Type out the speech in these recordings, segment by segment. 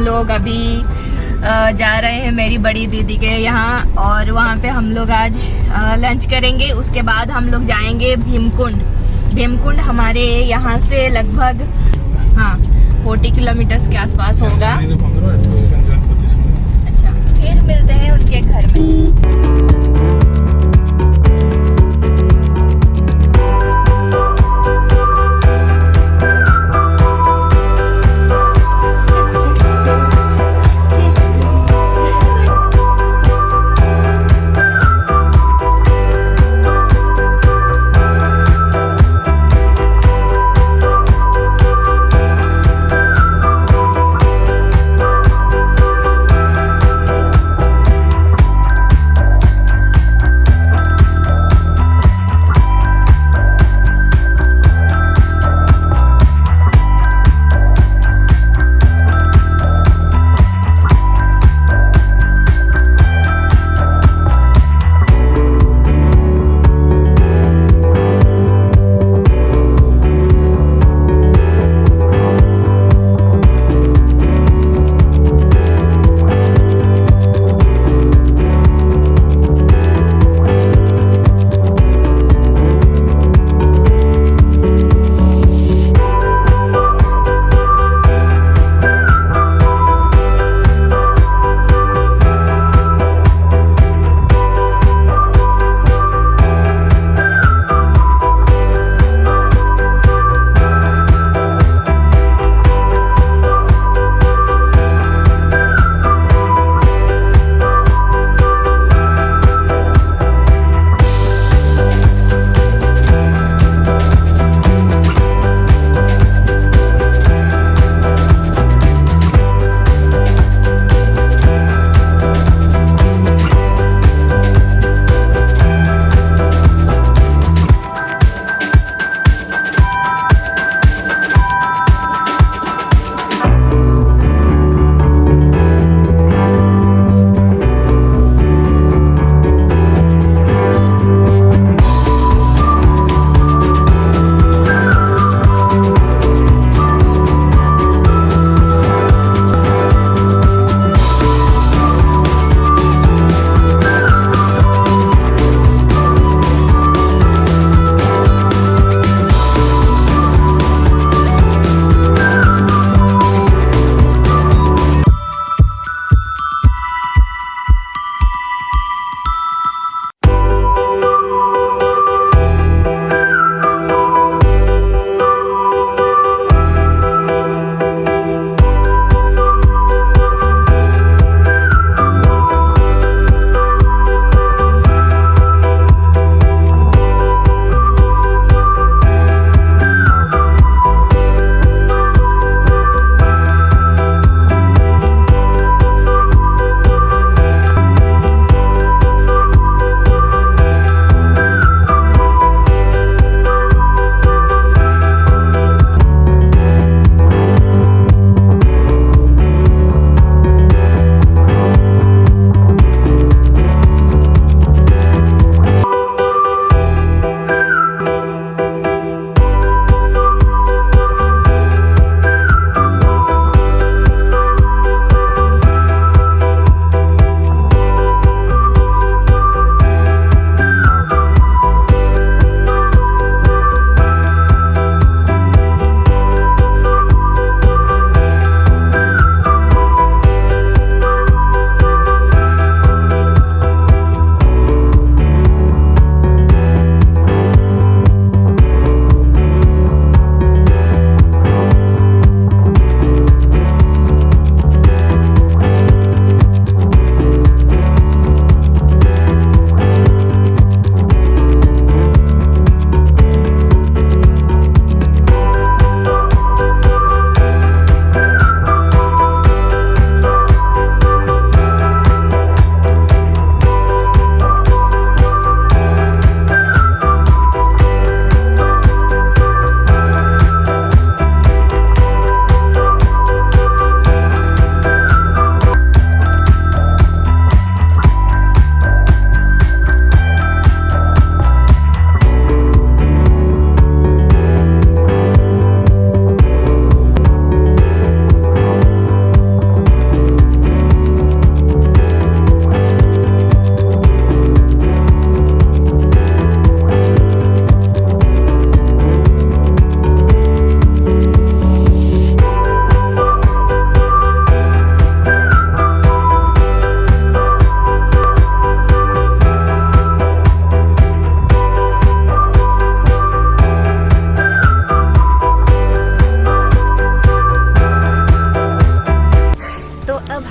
लोग अभी जा रहे हैं मेरी बड़ी दीदी के यहाँ, और वहाँ पे हम लोग आज लंच करेंगे। उसके बाद हम लोग जाएंगे भीमकुंड। भीमकुंड हमारे यहाँ से लगभग 40 किलोमीटर के आसपास होगा। अच्छा, फिर मिलते हैं उनके घर में।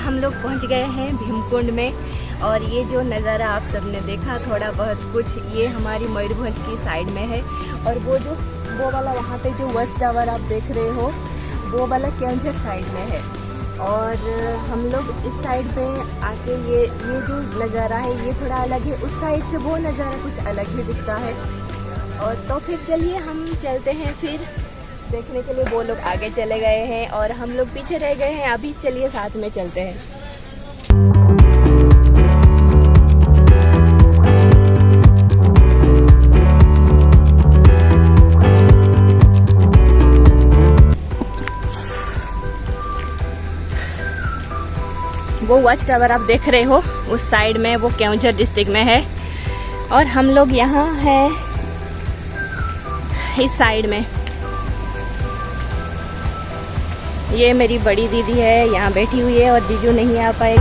हम लोग पहुंच गए हैं भीमकुंड में। और ये जो नज़ारा आप सबने देखा थोड़ा बहुत कुछ, ये हमारी मयूरभंज की साइड में है। और वो वाला वहाँ पे जो वॉच टावर आप देख रहे हो, वो वाला केंझर साइड में है। और हम लोग इस साइड पे आके ये जो नज़ारा है ये थोड़ा अलग है, उस साइड से वो नज़ारा कुछ अलग ही दिखता है। और तो फिर चलिए हम चलते हैं फिर देखने के लिए। वो लोग आगे चले गए हैं और हम लोग पीछे रह गए हैं। अभी चलिए साथ में चलते हैं। वो वॉच टावर आप देख रहे हो उस साइड में, वो केंझर डिस्ट्रिक्ट में है। और हम लोग यहाँ हैं इस साइड में। ये मेरी बड़ी दीदी है, यहाँ बैठी हुई है और जीजू नहीं आ पाए।